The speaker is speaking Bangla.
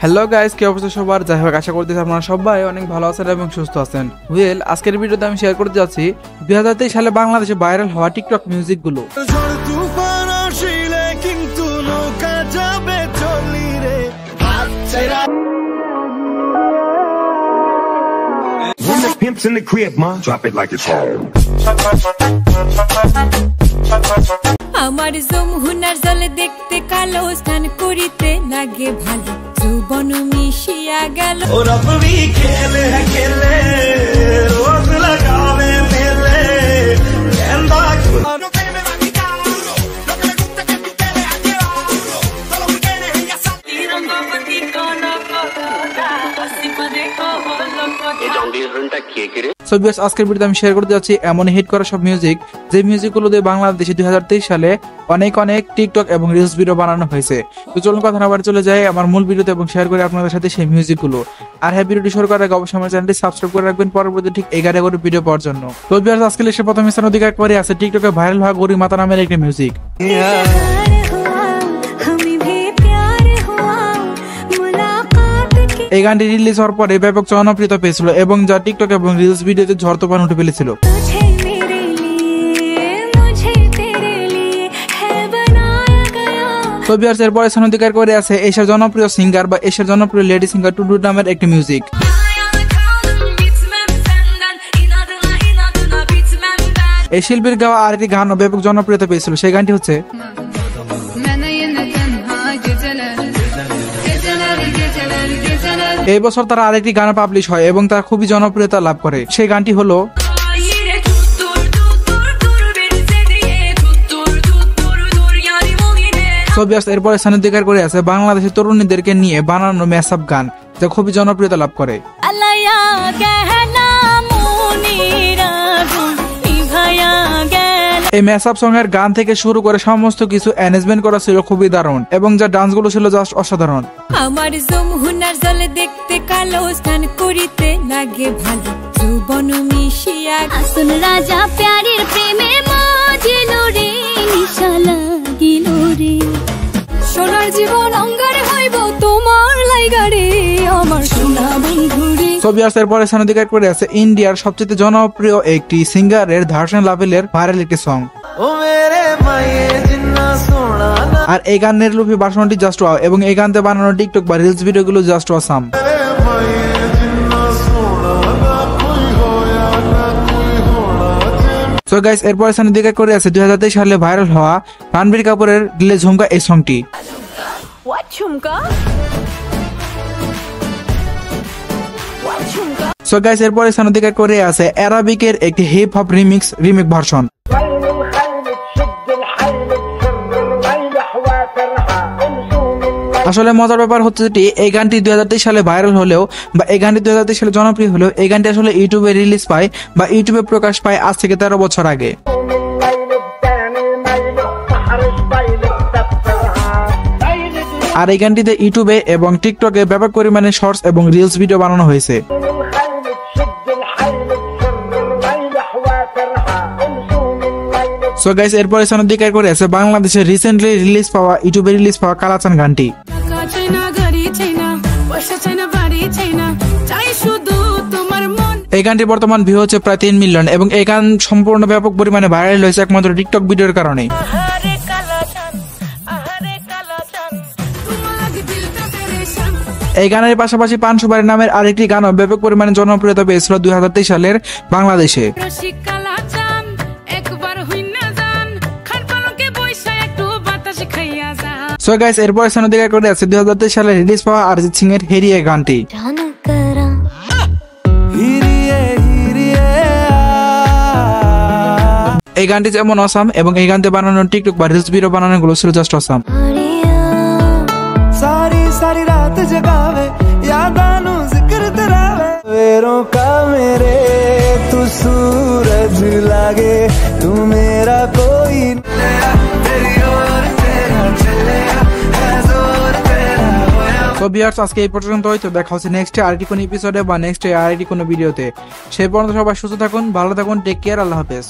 হ্যালো গাইস, কি অবস্থা সবার? যাই হোক, আশা করতেছি আপনারা সবাই অনেক ভালো আছেন এবং সুস্থ আছেন। ওয়েল, আজকের ভিডিওতে আমি শেয়ার করতে যাচ্ছি 2023 সালে বাংলাদেশে ভাইরাল হওয়া টিকটক মিউজিক গুলো। Pimps in the crib, ma. Drop it like it's home. আমার যমুনার জলে দেখতে কালো স্নান করিতে লাগে ভালো যৌবন মিশিয়া গেল और अब भी खेले रोज लगावे मेले गेंदा আজকের ভিডিওতে আমি শেয়ার করতে যাচ্ছি এমন হিট করা সব মিউজিক, যে মিউজিক গুলো দিয়ে বাংলাদেশে 2023 সালে অনেক টিকটক এবং রিলস ভিডিও বানানো হয়েছে। তো চলুন কথা না বাড়িয়ে চলে যাই আমার মূল ভিডিওতে এবং শেয়ার করি আপনাদের সাথে সেই মিউজিক গুলো। আর হ্যাঁ, ভিডিওটি শুরু করার আগে অবশ্যই আমার চ্যানেলটি সাবস্ক্রাইব করে রাখবেন পরবর্তী ঠিক 11 করে ভিডিও পাওয়ার জন্য। তো ভিউয়ার্স, আজকে লিস্টের প্রথম স্থান অধিকার করে আছে টিকটকে ভাইরাল হওয়া গৌরী মাতা নামের একটি মিউজিক। এই গানটি রিলিজ হওয়ার পরে ব্যাপক জনপ্রিয়তা পেয়েছিল এবং যা টিকটক এবং রিলস ভিডিওতে ঝড় তুফান উঠে ফেলেছিল। তো ভিউয়ার্স, এরপর স্থান অধিকার করে আছে এশিয়ার জনপ্রিয় সিঙ্গার বা এশিয়ার জনপ্রিয় লেডি সিঙ্গার টুটু নামের একটি মিউজিক। এই শিল্পীর গাওয়া আরেকটি গানও ব্যাপক জনপ্রিয়তা পেয়েছিল, সেই গানটি হচ্ছে এই বছর তার আরেকটি গান পাবলিশ হয় এবং তার খুবই জনপ্রিয়তা লাভ করে, সেই গানটি হলো এরপর স্থান অধিকার করে আছে বাংলাদেশের তরুণীদেরকে নিয়ে বানানো ম্যাসআপ গান, যা খুবই জনপ্রিয়তা লাভ করে। এই ম্যাসআপ সং এর গান থেকে শুরু করে সমস্ত কিছু অ্যারেঞ্জমেন্ট করা ছিল খুবই দারুণ এবং যা ডান্স গুলো ছিল জাস্ট অসাধারণ। আমার যমুনার জলে দেখতে কালো স্নান করিতে লাগে ভালো যৌবন মিশিয়া আসুন রাজা প্যারের প্রেমে মজিল রে নিশা লাগিল রে সোনার জীবন অঙ্গারে হইব তোমার লাইগারে আমার সোনা বন্ধু রে। সোভিয়ার্সের পরে স্থান অধিকার করে আছে ইন্ডিয়ার সবচেয়ে জনপ্রিয় একটি সিঙ্গারের ধারসন লাভেলের ভাইরাল একটি সং। আর এই গানের লুফি ভার্সনটি জাস্ট ওয়াও এবং এই গানতে বানানো টিকটক বা রিলস ভিডিওগুলো জাস্ট অসাম। সো গাইস, এরপর স্থান অধিকার করে আছে 2023 সালে ভাইরাল হওয়া রণবীর কাপুরের দিলে ঝুমকা এই সংটি। সো গাইস, এরপর স্থান অধিকার করে আছে অ্যারাবিকের একটি হিপ হপ রিমিক ভার্সন। আসলে মজার ব্যাপার হচ্ছে যে এই গানটি 2023 সালে ভাইরাল হলেও বা এই গানটি 2023 সালে জনপ্রিয় হলেও এই গানটি আসলে ইউটিউবে রিলিজ পায় বা ইউটিউবে প্রকাশ পায় আজ থেকে 13 বছর আগে। আর এই গানটিতে ইউটিউবে এবং টিকটকে ব্যাপক পরিমাণে শর্টস এবং রিলস ভিডিও বানানো হয়েছে। সো গাইস, এরপর স্থান অধিকার করে আছে বাংলাদেশে রিসেন্টলি রিলিজ পাওয়া ইউটিউবে রিলিজ পাওয়া কালাচান গানটি। এই গানটি বর্তমান ভিউ হচ্ছে প্রায় 3 মিলিয়ন এবং এই গান সম্পূর্ণ ব্যাপক পরিমাণে ভাইরাল হয়েছে একমাত্র টিকটক ভিডিওর কারণে। এই গানের পাশাপাশি পান সুপারি নামের আরেকটি গানও ব্যাপক পরিমাণে জনপ্রিয়তা পেয়েছিল 2023 সালের বাংলাদেশে। সো গাইস, এরপর স্থান অধিকার করে আছে 2023 সালে রিলিজ পাওয়া অরিজিৎ সিং এর হেরিয়ে গানটি। এই গানটি যেমন অসাম এবং এই গানতে বানানো টিকটক বা রিলস ভিডিও বানানো গুলো ছিল জাস্ট অসাম। सारी सारी रात जगावे यादानु जिक्र तेरावे वेरों का मेरे तू सूरज लागे तू मेरा कोई तेरी ओर तेरा चले তো ভিউয়ার্স, আজকে এই পর্যন্ত হয়তো দেখা হচ্ছে নেক্সট আরেকটি কোন এপিসোডে বা নেক্সট আরেকটি কোন ভিডিওতে। সেই পর্যন্ত সবাই সুস্থ থাকুন, ভালো থাকুন, টেক কেয়ার, আল্লাহ হাফেজ।